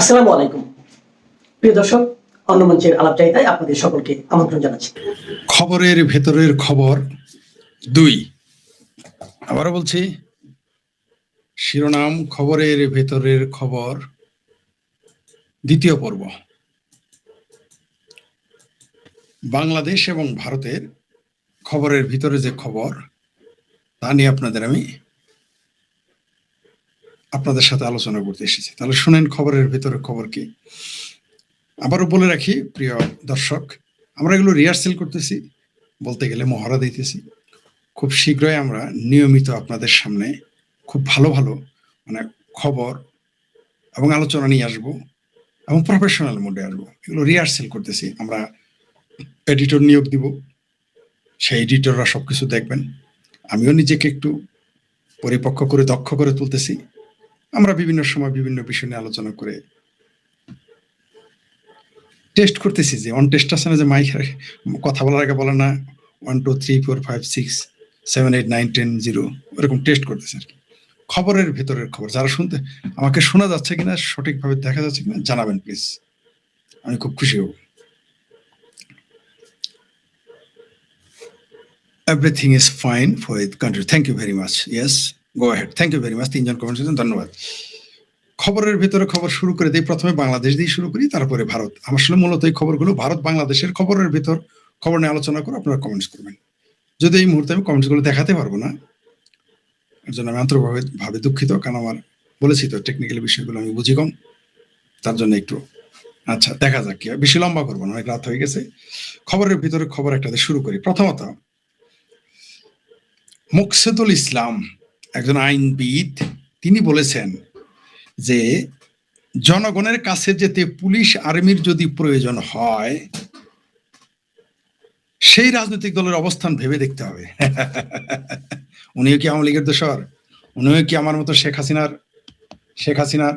আসসালামু আলাইকুম প্রিয় দর্শক, অন্য মঞ্চের আলাপচারিতায় আপনাদের সকলকে আমন্ত্রণ জানাচ্ছি। খবরের ভেতরের খবর 2। আবারও বলছি, শিরোনাম খবরের ভেতরের খবর 2য় পর্ব। বাংলাদেশ এবং ভারতের খবরের ভিতরে যে খবর তা নিয়ে আপনাদের সাথে আলোচনা করতে এসেছি। তাহলে শুনেন খবরের ভেতরের খবর কি। আবারও বলে রাখি প্রিয় দর্শক, আমরা এগুলো রিহার্সেল করতেছি, বলতে গেলে মহড়া দিতেছি। খুব শীঘ্রই আমরা নিয়মিত আপনাদের সামনে খুব ভালো ভালো খবর এবং আলোচনা নিয়ে আসবো এবং প্রফেশনাল মোডে আসবো। এগুলো রিহার্সেল করতেছি। আমরা এডিটর নিয়োগ দিব, সেই এডিটররা সবকিছু দেখবেন। আমিও নিজেকে একটু পরিপক্ক করে দক্ষ করে তুলতেছি। আমরা বিভিন্ন সময় বিভিন্ন বিষয় নিয়ে আলোচনা করে টেস্ট করতেছি, যে অন টেস্ট আছে না, যে মাইক কথা বলার আগে বলে না 1 2 3 4 5 6 7 8 9 10 0, ওরকম টেস্ট করতেছি আর কি। খবরের ভেতরের খবর যারা শুনতে, আমাকে শোনা যাচ্ছে কিনা, সঠিকভাবে দেখা যাচ্ছে কিনা জানাবেন প্লিজ, আমি খুব খুশি হব। Everything is fine for the country. Thank you very much. Yes, go ahead. Thank you very much. 3 জন কমেন্ট করেছেন, ধন্যবাদ। খবরের ভেতরে খবর শুরু করে দিই। প্রথমে বাংলাদেশ দিয়ে শুরু করি, তারপরে ভারত। আমার আসলে মূলত এই খবরগুলো ভারত বাংলাদেশের খবরের ভেতর খবর নিয়ে আলোচনা করে আপনারা কমেন্টস করবেন। যদি এই মুহূর্তে আমি কমেন্টসগুলো দেখাতে পারবো না, এর জন্য আমি আন্তরিকভাবে দুঃখিত, কারণ আমার বলেছি তো টেকনিক্যাল বিষয়গুলো আমি বুঝি কম, তার জন্য একটু আচ্ছা দেখা যাক কি। বেশি লম্বা করবো না, অনেক রাত হয়ে গেছে। খবরের ভিতরে খবর একটাতে শুরু করি। প্রথমত, মোকসেদুল ইসলাম একজন আইনবিদ, তিনি বলেছেন যে জনগণের কাছে যেতে পুলিশ আর্মির যদি প্রয়োজন হয়, সেই রাজনৈতিক দলের অবস্থান ভেবে দেখতে হবে। উনিও কি আওয়ামী লীগের দোসর? উনিও কি আমার মতো শেখ হাসিনার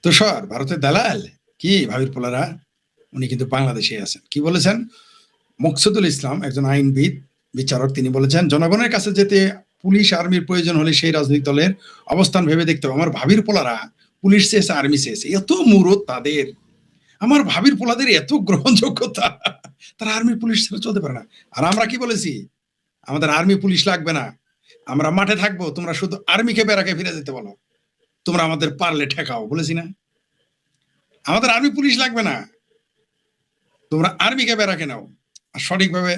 দোসর, ভারতের দালাল? কি ভাবির পোলারা, উনি কিন্তু বাংলাদেশে আছেন। কি বলেছেন মোকসেদুল ইসলাম, একজন আইনবিদ বিচারক, তিনি বলেছেন জনগণের কাছে যেতে পুলিশ আর্মির প্রয়োজন হলে সেই রাজনৈতিক দলের অবস্থান ভেবে দেখতে হবে। আমার ভাবির পোলারা পুলিশ চেয়েছে, আর্মি চেয়েছে, এত মুরত তাদের। আমার ভাবির পোলাদের এত গ্রহণযোগ্যতা, তারা আর্মি পুলিশ ছাড়া চলতে পারে না। আর আমরা কি বলেছি, আমাদের আর্মি পুলিশ লাগবে না, আমরা মাঠে থাকবো, তোমরা শুধু আর্মিকে বেড়াকে ফিরে যেতে বলো, তোমরা আমাদের পারলে ঠেকাও, বলেছি না? আমাদের আর্মি পুলিশ লাগবে না, তোমরা আর্মিকে বেড়াকে নাও, আর সঠিকভাবে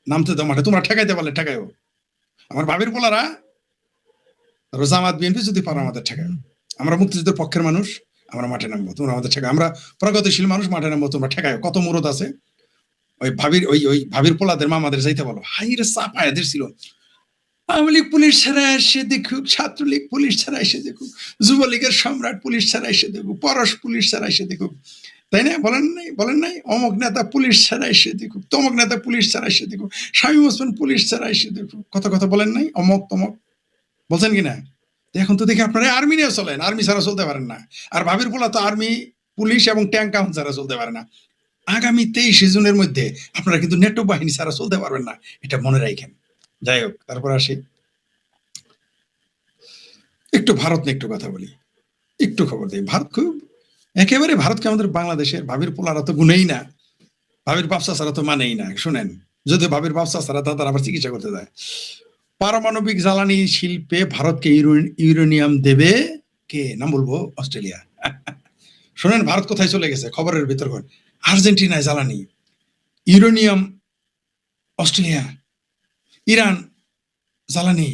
নামতে দাও মাঠে, তোমরা ঠেকাইতে পারলে ঠেকাইও। আমার ভাবির পোলারা জামাত বিএনপি যদি পারো আমাদের ঠেকাও। আমরা মুক্তিযুদ্ধের পক্ষের মানুষ, আমরা মাঠে নামবো, তোমরা আমাদের ঠেকাও। আমরা প্রগতিশীল মানুষ, মাঠে নামবো, তোমরা ঠেকাও। কত মুরত আছে ওই ভাবির পোলাদের মামাদের যাইতে বলো। হাইরে চাপায় এদের ছিল, আওয়ামী লীগ পুলিশ ছাড়া এসে দেখুক, ছাত্রলীগ পুলিশ ছাড়া এসে দেখুক, যুবলীগের সম্রাট পুলিশ ছাড়া এসে দেখুক, পরশ পুলিশ ছাড়া এসে দেখুক, তাই না? বলেন নাই অমুক নেতা পুলিশ ছাড়া এসে দেখুক, তমক নেতা পুলিশ ছাড়া এসে দেখুক, শামীম ওসমান পুলিশ ছাড়া এসে দেখুক, কথা বলেন নাই? অমক তমক বলছেন কিনা? এখন তো দেখি আপনারা আর্মি নিয়ে চলেন, আর্মি ছাড়া চলতে পারেন না। আর ভাবির পোলা তো আর্মি পুলিশ এবং ট্যাঙ্ক কাউন্ট ছাড়া চলতে পারে না। আগামী 23 জুনের মধ্যে আপনারা কিন্তু নেটো বাহিনী ছাড়া চলতে পারবেন না, এটা মনে রাখেন। যাই হোক, তারপর আসি একটু ভারত নিয়ে একটু কথা বলি, একটু খবর দিই। ভারত খুব একেবারে, ভারতকে আমাদের বাংলাদেশের ভাবির পোলারা তো গুনেই না, ভাবির ব্যবসা ছাড়া তো মানেই না। শুনেন, যদি ভাবির ব্যবসা ছাড়া তারা আবার চিকিৎসা করতে যায়। পারমাণবিক জ্বালানি শিল্পে ভারতকে ইউরেনিয়াম দেবে কে? নাম বলবো, অস্ট্রেলিয়া। শুনেন ভারত কোথায় চলে গেছে, খবরের ভিতর আর্জেন্টিনায় জ্বালানি, ইউরেনিয়াম অস্ট্রেলিয়া, ইরান জ্বালানি,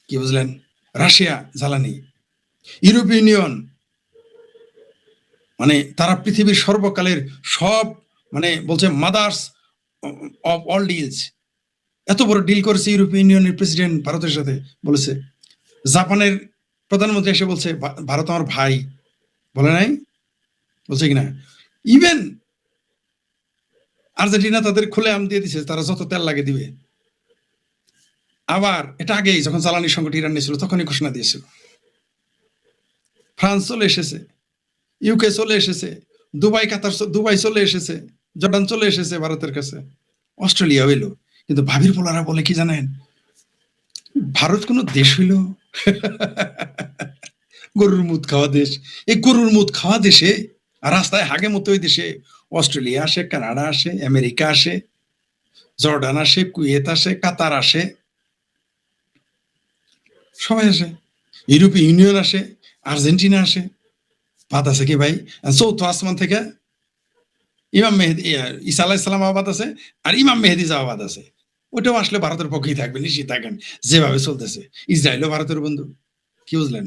কি বুঝলেন, রাশিয়া জ্বালানি, ইউরোপীয় ইউনিয়ন, মানে তারা পৃথিবীর সর্বকালের সব বলছে মাদার্স অফ অল ডিলস। এত বড় ডিল করেছে ইউরোপীয় ইউনিয়নের প্রেসিডেন্ট ভারতের সাথে, বলেছে। জাপানের প্রধানমন্ত্রী এসে বলছে ভারত আমার ভাই, বলে নাই? বলছে কিনা? ইভেন আর্জেন্টিনা তাদের খুলে আম দিয়ে দিছে, তারা যত তেল লাগে দিবে। আবার এটা আগেই যখন জ্বালানি সংকট ইরান নিয়েছিল তখনই ঘোষণা দিয়েছিল। ফ্রান্স চলে এসেছে, ইউকে চলে এসেছে, দুবাই চলে এসেছে, জর্ডান চলে এসেছে ভারতের কাছে, অস্ট্রেলিয়া হইল। কিন্তু ভাবির পোলারা বলে কি জানেন, ভারত কোন দেশ হইল? গরুর মুদ খাওয়া দেশ। এই গরুর মুদ খাওয়া দেশে আর রাস্তায় হাগে মতো ওই দেশে অস্ট্রেলিয়া আসে, কানাডা আসে, আমেরিকা আসে, জর্ডান আসে, কুয়েত আসে, কাতার আসে, সবাই আসে, ইউরোপীয় ইউনিয়ন আসে, আর্জেন্টিনা আসে। বাদ আছে কি ভাই? চৌথ আসমান থেকে ইমাম মেহেদি, ঈসা আলাইহিস সালাম আবাদ আছে, আর ইমাম মেহেদি আবাদ আছে। ওটাও আসলে ভারতের পক্ষেই থাকবে, নিশ্চিত থাকেন, যেভাবে চলতেছে। ইসরায়েলও ভারতের বন্ধু। কি বুঝলেন?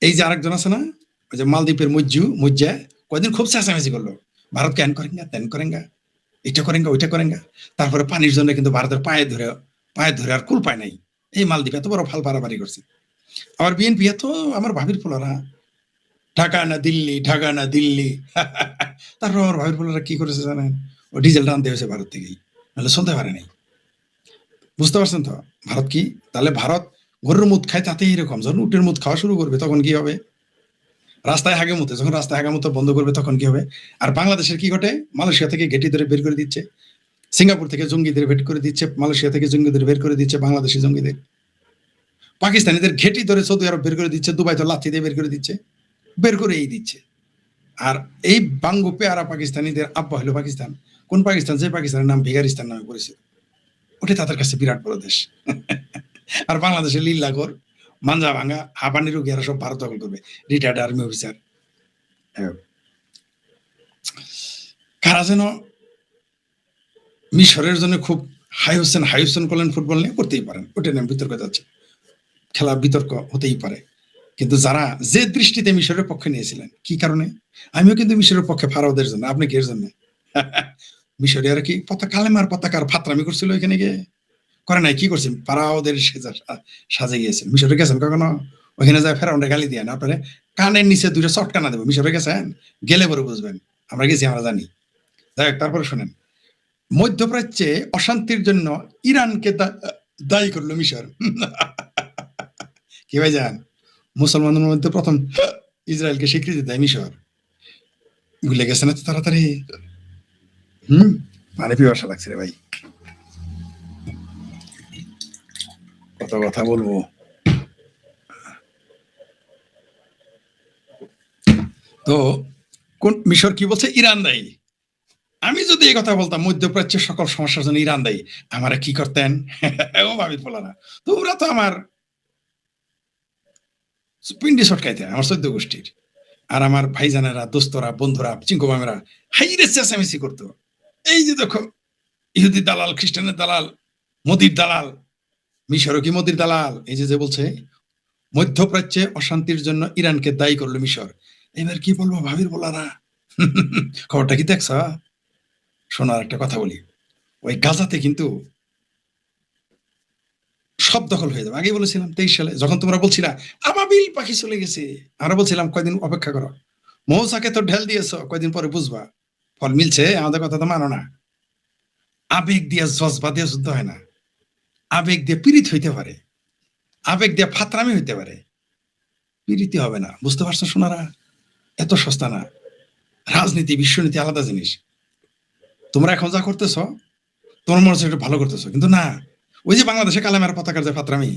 এই যে আরেকজন আছে না, ওই যে মালদ্বীপের মুজ্জা, কয়দিন খুব চেঁচামেচি করলো, ভারত ক্যান করেঙ্গা, ত্যান করেঙ্গা, এটা করেঙ্গা, ওইটা করেঙ্গা। তারপরে পানির জন্য কিন্তু ভারতের পায়ে ধরে আর কুল পায় নাই। এই মালদ্বীপ এত বড় ফাল পারাপারি করছে। আবার বিএনপি এত, আমার ভাবির পোলারা, ঢাকা না দিল্লি, ঢাকা না দিল্লি। তারপর আমার ভাবির পোলারা কি করেছে জানেন? ও ডিজেল আনতে হয়েছে ভারত থেকেই, নাহলে চলতে পারে নাই। বুঝতে পারছেন তো ভারত কি? তাহলে ভারত গরুর মুদ খায়, তাতে এরকম। যখন উটের মুদ খাওয়া শুরু করবে তখন কি হবে? রাস্তায় হাগেমুতে, যখন রাস্তায় হাগেমুতে বন্ধ করবে তখন কি হবে? আর বাংলাদেশের কি ঘটে? মালয়েশিয়া থেকে ঘেঁটি ধরে বের করে দিচ্ছে, সিঙ্গাপুর থেকে জঙ্গিদের বের করে দিচ্ছে, মালয়েশিয়া থেকে জঙ্গিদের বের করে দিচ্ছে, বাংলাদেশি জঙ্গিদের, পাকিস্তানিদের ঘেঁটি ধরে সৌদি আরব বের করে দিচ্ছে, দুবাই তো লাথি দিয়ে বের করে দিচ্ছে, বের করেই দিচ্ছে। আর এই বাঙ্গু পেয়ারা পাকিস্তানিদের আব্বা হলো পাকিস্তান। কোন পাকিস্তান? যে পাকিস্তানের নাম ভিগারিস্তান নামে পরিচিত। ওটা তাদের কাছে বিরাট বড় দেশ। আর বাংলাদেশের লীলাগর, মাঞ্জা ভাঙ্গা, হাঁপানি রোগী, এরা সব ভারত দখল করবে। রিটায়ার্ড আর্মি অফিসার কারা যেন মিশরের জন্য খুব হাই হোসেন করলেন, ফুটবল নিয়ে, করতেই পারেন, ওটা নিয়ে বিতর্ক যাচ্ছে, খেলা বিতর্ক হতেই পারে। কিন্তু যারা যে দৃষ্টিতে মিশরের পক্ষে নিয়েছিলেন, কি কারণে? আমিও কিন্তু মিশরের পক্ষে, ফারাওদের জন্য। আপনি কি এর জন্য? মিশরীয়রা কি কালেমার পতাকার ফাতরামি করছিল এখানে গিয়ে? করে নাই, কি করছেন? ফারাওদের সাজে গিয়েছেন। মিশরে গেছেন কখনো? ওখানে যায় ফেরাউন্ডে গালি দিয়ে না, আপনারা কানের নিচে দুইটা চটকানা দেবো। মিশরে গেছেন? গেলে পরে বুঝবেন। আমরা গেছি, আমরা জানি। যাই হোক, তারপরে শোনেন, মধ্যপ্রাচ্যে অশান্তির জন্য ইরানকে দায়ী করলো মিশর। কি ভাই যান? মুসলমানদের মধ্যে প্রথম ইসরায়েলকে স্বীকৃতি দেয় মিশর। ভুলে গেছে না তো তাড়াতাড়ি? পানি পিপাসা লাগছে রে ভাই, কত কথা বলবো। তো কোন মিশর কি বলছে? ইরান দায়ী। আমি যদি এই কথা বলতাম মধ্যপ্রাচ্যের সকল সমস্যার জন্য ইরান দায়ী, আমারা কি করতেন? ও ভাবি পোলারা, তোমরা তো আমার পিন্ডি ছটকাইতে, আমার 14 গোষ্ঠীর। আর আমার ভাইজানেরা, দোস্তরা, বন্ধুরা, চিঙ্কু মামেরা হাইরে চেঁচামেচি করতো। এই যে দেখো, ইহুদির দালাল, খ্রিস্টানের দালাল, মোদির দালাল। মিশরও কি মোদির দালাল? এই যে বলছে মধ্যপ্রাচ্যে অশান্তির জন্য ইরানকে দায়ী করলো মিশর। এবার কি বলবো ভাবির বলারা? খবরটা কি দেখছ? শোনার একটা কথা বলি, ওই গাজাতে কিন্তু সব দখল হয়ে যাবে। আগেই বলেছিলাম 23 সালে, যখন তোমরা বলছিলা আবাবিল পাখি চলে গেছে, আমরা বলছিলাম কয়দিন অপেক্ষা করো, মৌসাকে তো ঢেল দিয়েছ, কয়দিন পরে বুঝবা ফল মিলছে। আমাদের কথা তো মানো না। আবেগ দিয়ে, জজবা দিয়ে যুদ্ধ হয় না। আবেগ দিয়ে পীড়িত হইতে পারে, আবেগ দিয়ে ফাতরামি হইতে পারে, পীড়িতি হবে না। বুঝতে পারছো শোনারা? এত সস্তা না। রাজনীতি, বিশ্বনীতি আলাদা জিনিস। তোমরা এখন যা করতেছ, তোমার মনে হচ্ছে একটু ভালো করতেছ, কিন্তু না। ওই যে বাংলাদেশে কালেমার পতাকার যে ফাতরামি,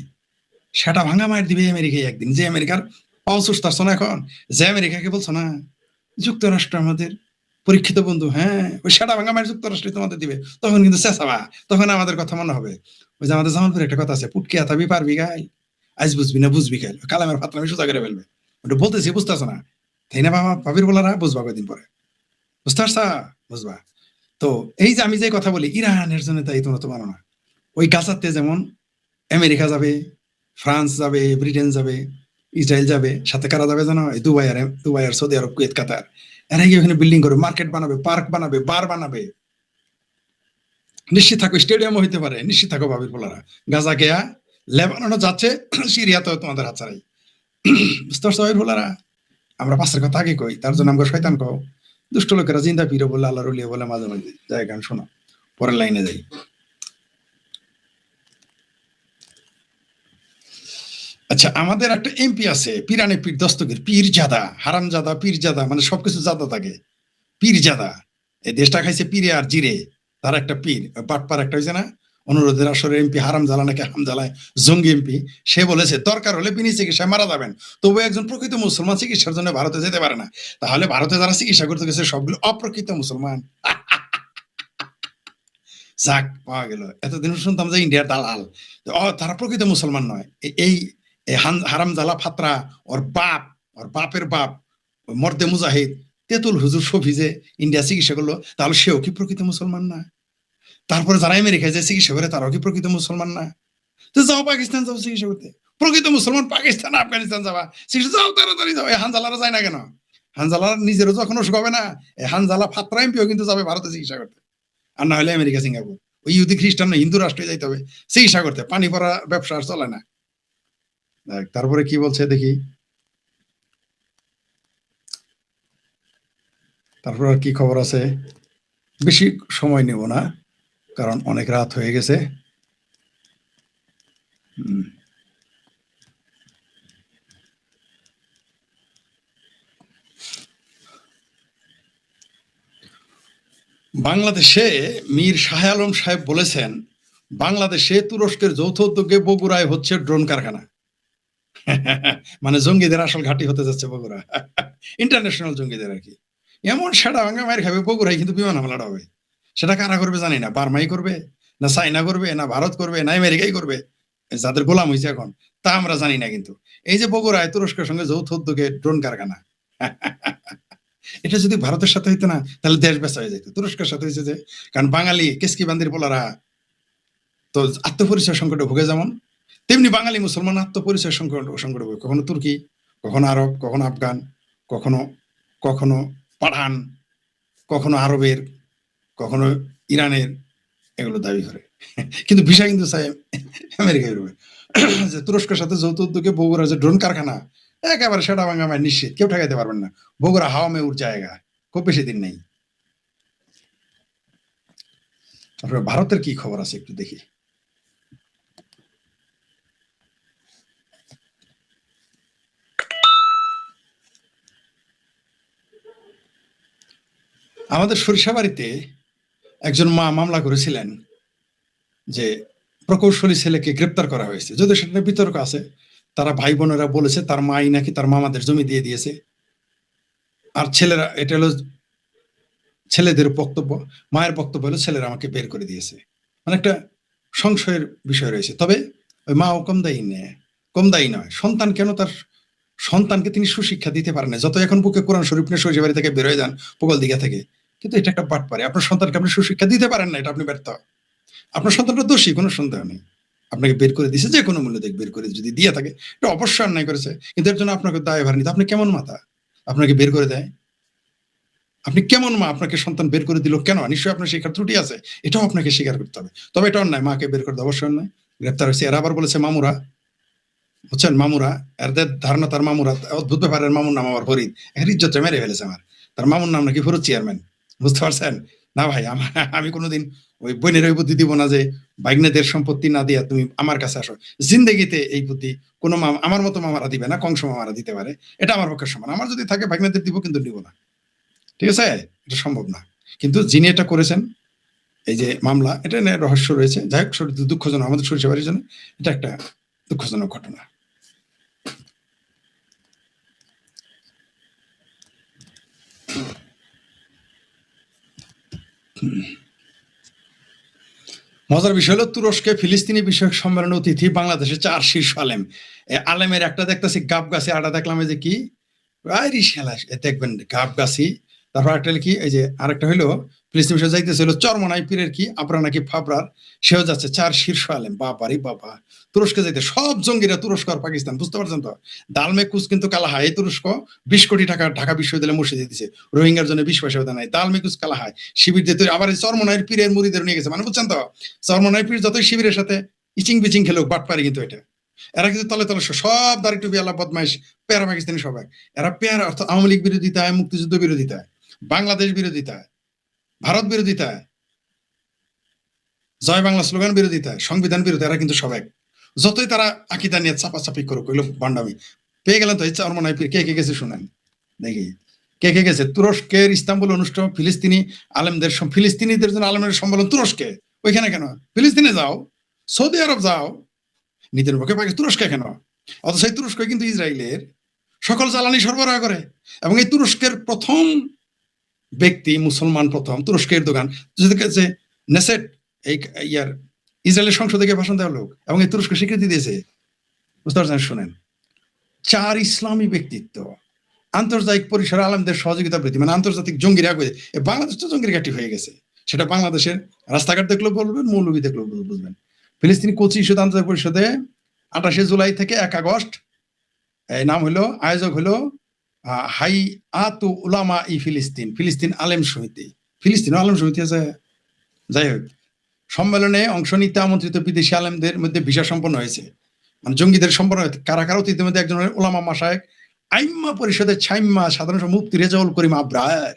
সেটা ভাঙা মায়ের দিবে আমেরিকায় একদিন। যে আমেরিকার পাও চুষতাছ না এখন, যে আমেরিকাকে বলছো না যুক্তরাষ্ট্র আমাদের পরীক্ষিত বন্ধু, হ্যাঁ, ওই সেটা ভাঙা মায়ের যুক্তরাষ্ট্র তোমাদের দিবে, তখন কিন্তু চেঁচাবা, তখন আমাদের কথা মনে হবে। ওই যে আমাদের জামালপুরে একটা কথা আছে, পুটকে আতাবি পারবি গাইল, আজ বুঝবি না বুঝবি খাইল। কালামের ফাতরামি সোজা করে ফেলবে। ওটা বলতেছি, বুঝতেছ না? তাই না বাবা? ভাবির বলারা বুঝবা কয়দিন পরে, বুঝতে পারছা? বুঝবা। তো এই যে আমি যে কথা বলি ইরানের জন্য, তাই তোমরা তো মানো না। ওই গাজাতে যেমন আমেরিকা যাবে, ফ্রান্স যাবে, ব্রিটেন যাবে, ইসরায়েল যাবে, সাথে কারা যাবে জানো? দুবাই আর সৌদি আরব, কুয়েত, কাতার। এরা গিয়ে ওখানে বিল্ডিং করবে, মার্কেট বানাবে, পার্ক বানাবে, বার বানাবে। নিশ্চিত থাকো, স্টেডিয়ামও হইতে পারে। নিশ্চিত থাকো ভাবির পোলারা, গাজা গেয়া লেবাননও যাচ্ছে, সিরিয়াতে তোমাদের হাত ছাড়াই। বুঝতে পারছো ভাবির পোলারা? আমরা পাশের কথা আগে কই, তার জন্য আমরা শয়তান কও। দুষ্ট লোকেরা জিন্দা পীর বলে, আল্লাহ রলিয়া বলে, মাঝে মাঝে যায় গান শোনা। পরের লাইনে যাই। আচ্ছা, আমাদের একটা এমপি আছে, পিরানে পীর দস্তগীর, পীর জাদা, হারাম জাদা, পীর জাদা, মানে সবকিছু জাদা থাকে। পীর জাদা, এই দেশটা খাইছে পীরে আর জিরে। তার একটা পীর, পাটপার একটা হয়েছে না, অনুরোধের আসরে এমপি হারামজালা নাকি হামজালায় জঙ্গি এমপি, সে বলেছে দরকার হলে বিনি চিকিৎসায় মারা যাবেন, তবু একজন প্রকৃত মুসলমান চিকিৎসার জন্য ভারতে যেতে পারে না। তাহলে ভারতে যারা চিকিৎসা করতে গেছে সবগুলো অপ্রকৃত মুসলমান। যাক, পাওয়া গেল। এতদিন শুনতাম যে ইন্ডিয়ার দালাল, তারা প্রকৃত মুসলমান নয়। এই হারামজালা ফাত্রা, ওর বাপের বাপ মর্দে মুজাহিদ তেতুল হুজুর শফি যে ইন্ডিয়া চিকিৎসা করলো, তাহলে সেও কি প্রকৃত মুসলমান না? তারপরে যারা আমেরিকায় যে চিকিৎসা করে তারাও কি প্রকৃত মুসলমান না? তো যাও পাকিস্তান যাও চিকিৎসা করতে, প্রকৃত মুসলমান পাকিস্তান আফগানিস্তান যাবা চিকিৎসা, যাও তাড়াতাড়ি যাও। এই হানজালারা যায় না কেন? হানজালার নিজেরও যখন অসুখ হবে না, এই হানজালা ফাত্রা এমপিও কিন্তু যাবে ভারতে চিকিৎসা করতে, আর না হলে আমেরিকা সিঙ্গাপুর। ওই ইহুদি খ্রিস্টান হিন্দু রাষ্ট্রে যাইতে হবে চিকিৎসা করতে, পানি পড়া ব্যবসা আর চলে না। তারপরে কি বলছে দেখি, তারপর আর কি খবর আছে? বেশি সময় নেব না, কারণ অনেক রাত হয়ে গেছে। বাংলাদেশে মীর শাহ আলম সাহেব বলেছেন, বাংলাদেশে তুরস্কের যৌথ উদ্যোগে বগুড়ায় হচ্ছে ড্রোন কারখানা। মানে জঙ্গিদের আসল ঘাঁটি হতে যাচ্ছে বগুড়া, ইন্টারন্যাশনাল জঙ্গিদের আর কি। এমন সেটা ভাঙা মায়ের খাবে বগুড়ায়, কিন্তু বিমান হামলাটা হবে। সেটা কারা করবে জানি না, বার্মাই করবে না চাইনা করবে না ভারত করবে না আমেরিকাই করবে, যাদের গোলাম হয়েছে এখন, তা আমরা জানি না। কিন্তু এই যে বগুড়ায় তুরস্কের সঙ্গে যৌথ উদ্যোগে ড্রোন কারখানা, এটা যদি ভারতের সাথে হইতো না, তাহলে দেশ বেচা হয়ে যেত। তুরস্কের সাথে হয়েছে যে, কারণ বাঙালি কেসকি বান্দির পোলারা তো আত্মপরিচয় সংকটে ভুগে, যেমন তেমনি বাঙালি মুসলমান আত্মপরিচয় সংকটে ভুগে। কখনো তুর্কি, কখনো আরব, কখনো আফগান, কখনো কখনো পাঠান, কখনো আরবের, কখনো ইরানের, এগুলো দাবি করে। কিন্তু ভিসা কিন্তু চাই আমেরিকায় রবে। যে তুরস্কের সাথে যৌথ উদ্যোগে বগুড়া যে ড্রোন কারখানা, একেবারে সেটা ভাঙা আমার নিশ্চিত, কেউ ঠেকাইতে পারবেন না। বগুড়া হাওয়া মেউর জায়গা, খুব বেশি দিন নেই। তারপরে ভারতের কি খবর আছে একটু দেখি। আমাদের সরিষাবাড়িতে একজন মা মামলা করেছিলেন যে প্রকৌশলী ছেলেকে গ্রেপ্তার করা হয়েছে, যদিও সেটা নিয়ে বিতর্ক আছে। তারা ভাই বোনেরা বলেছে তার মাই নাকি তার মামাদের জমি দিয়ে দিয়েছে, আর ছেলেরা, এটা হলো ছেলেদের বক্তব্য, মায়ের বক্তব্য হলো ছেলেরা আমাকে বের করে দিয়েছে। মানে একটা সংশয়ের বিষয় রয়েছে। তবে ওই মাও কম দায়ী নয়। সন্তান কেন তার সন্তানকে তিনি সুশিক্ষা দিতে পারেন না, যত এখন বুকে কোরআন শরীফ নিয়ে সরিষাবাড়ি থেকে বের হয়ে যান পোগল দিঘা থেকে, কিন্তু এটা একটা বাটপারে। আপনার সন্তানকে আপনি সুশিক্ষা দিতে পারেন না, এটা আপনি ব্যর্থ। আপনার সন্তানটা দোষী, কোনো সন্দেহ নেই। আপনাকে বের করে দিয়েছে, যে কোনো মূল্য দেখ বের করে যদি দিয়ে থাকে, এটা অবশ্যই অন্যায় করেছে, কিন্তু এর জন্য আপনাকে দায়ভার নিতে। আপনি কেমন মাতা, আপনাকে বের করে দেয়? আপনি কেমন মা, আপনাকে সন্তান বের করে দিল কেন? নিশ্চয়ই আপনার শিক্ষার ত্রুটি আছে, এটাও আপনাকে স্বীকার করতে হবে। তবে এটা অন্যায়, মাকে বের করে দেওয়া অবশ্যই অন্যায়। গ্রেপ্তার হয়েছে। এরা আবার বলেছে মামুরা, বুঝছেন, মামুরা, এদের ধারণা তার মামুরা অদ্ভুত ব্যাপারের মামুর নাম আমার ফরিদ, এর ইজ্জতটা মেরে ফেলেছে আমার। তার মামুর নাম নাকি ফরিদ চেয়ারম্যান, বুঝতে পারছেন? না ভাই, আমি কোনোদিন ওই বোনের ওই বুদ্ধি দিব না যে ভাগ্নেদের সম্পত্তি না দিয়া তুমি আমার কাছে আসো। জিন্দেগিতে এই বুদ্ধি কোনো মামা, আমার মতো মামারা দিবে না, কংস মামারা দিতে পারে, এটা আমার পক্ষে সমান। আমার যদি থাকে ভাগ্নেদের দিব, কিন্তু দিব না, ঠিক আছে? এটা সম্ভব না। কিন্তু যিনি এটা করেছেন, এই যে মামলা, এটা নিয়ে রহস্য রয়েছে। যাই হোক, দুঃখজনক, আমাদের সরিষাবাড়ির জন্য এটা একটা দুঃখজনক ঘটনা। মজার বিষয় হলো, তুরস্কে ফিলিস্তিনি বিষয়ক সম্মেলনে অতিথি বাংলাদেশের 4 শীর্ষ আলেম। আলেমের একটা দেখতেছি গাব গাছি, আটা দেখলাম এই যে কি আইরিশ হেলা, দেখবেন গাব গাছি। তারপর একটা কি, এই যে আরেকটা হইলো ফিলিস্তিন বিষয় যাইতেছিল চরমনাই পীরের কি আপরা নাকি ফাবরার, সেও যাচ্ছে। 4 শীর্ষ আলেম, বাবারি বাবা। তুরস্কে যাইতে সব জঙ্গিরা তুরস্ক আর পাকিস্তান, বুঝতে পারছেন তো? দালমে কুচ কিন্তু কালাহাই, তুরস্ক 20 কোটি টাকা ঢাকা বিশ্ববিদ্যালয়ে মসজিদে দিছে, রোহিঙ্গার জন্য 20 পয়সা দেয় নাই। দালমে কুচ কালাহাই শিবির দিয়ে আবার চরমনাইয়ের পীরের মুরিদের নিয়ে গেছে, মানে বুঝছেন তো? চরমনাই পীর যতই শিবিরের সাথে ইচিং বিচিং খেলুক, বাটপারি কিন্তু এটা। এরা কিন্তু তলে তলে সব দাড়ি টুপি আল্লাহ বদমাইশ পেয়ারা পাকিস্তানি সবাই। এরা পেয়ারা অর্থ আওয়ামী লীগ বিরোধিতায়, মুক্তিযুদ্ধ বিরোধিতায়, বাংলাদেশ বিরোধিতায়, ভারত বিরোধিতায়, জয় বাংলা স্লোগান বিরোধিতায়, সংবিধান বিরোধী, এরা কিন্তু সবাই। যতই তারা আকিদা নিয়ে চাপাচাপি করুক, ওইগুলো বান্ডামি। পেয়ে গেলেন তো, ইচ্ছা মনে হয় কে কে গেছে শুনেন দেখি, কে কে গেছে। তুরস্কের ইস্তাম্বুল অনুষ্ঠান ফিলিস্তিনি আলেমদের, ফিলিস্তিনিদের জন্য আলেমের সম্মেলন তুরস্কে, ওইখানে কেন? ফিলিস্তিনে যাও, সৌদি আরব যাও, নিজের পক্ষে তুরস্কে কেন? অথচ এই তুরস্ক কিন্তু ইসরায়েলের সকল জ্বালানি সরবরাহ করে, এবং এই তুরস্কের প্রথম ব্যক্তি মুসলমান, প্রথম তুরস্কের দোকান যে নেসেট, এই ইয়ার ইসরায়েলের সংসদে গিয়ে ভাষণ দেওয়ার লোক, এবং এই তুরস্ক স্বীকৃতি দিয়েছে। বুঝতে পারছেন? শুনেন, 4 ইসলামী ব্যক্তিত্ব আন্তর্জাতিক পরিসরে আলেমদের সহযোগিতা বৃদ্ধি, মানে আন্তর্জাতিক জঙ্গিরা, বাংলাদেশ তো জঙ্গির ঘাঁটি হয়ে গেছে, সেটা বাংলাদেশের রাস্তাঘাট দেখলেও বলবেন, মৌলবী দেখলেও বুঝবেন। ফিলিস্তিনি কোচি ইস্যুতে আন্তর্জাতিক পরিষদে 28 জুলাই থেকে 1 আগস্ট এই নাম হলো, আয়োজক হলো হাই আতু উলামা ই ফিলিস্তিন, ফিলিস্তিন আলেম সমিতি। ফিলিস্তিন আলেম সমিতি আছে। যাই হোক, সম্মেলনে অংশ নিতে আমন্ত্রিত বিদেশি আলেমদের মধ্যে ভিসা সম্পন্ন হয়েছে, মানে জঙ্গিদের সম্পন্ন হয়েছে কারা কারা? অতীতের মধ্যে একজন ওলামা মাশায়েখ, আইম্মা পরিষদের ছাইম্মা সাধারণ মুফতি রেজাউল করিম আবরার।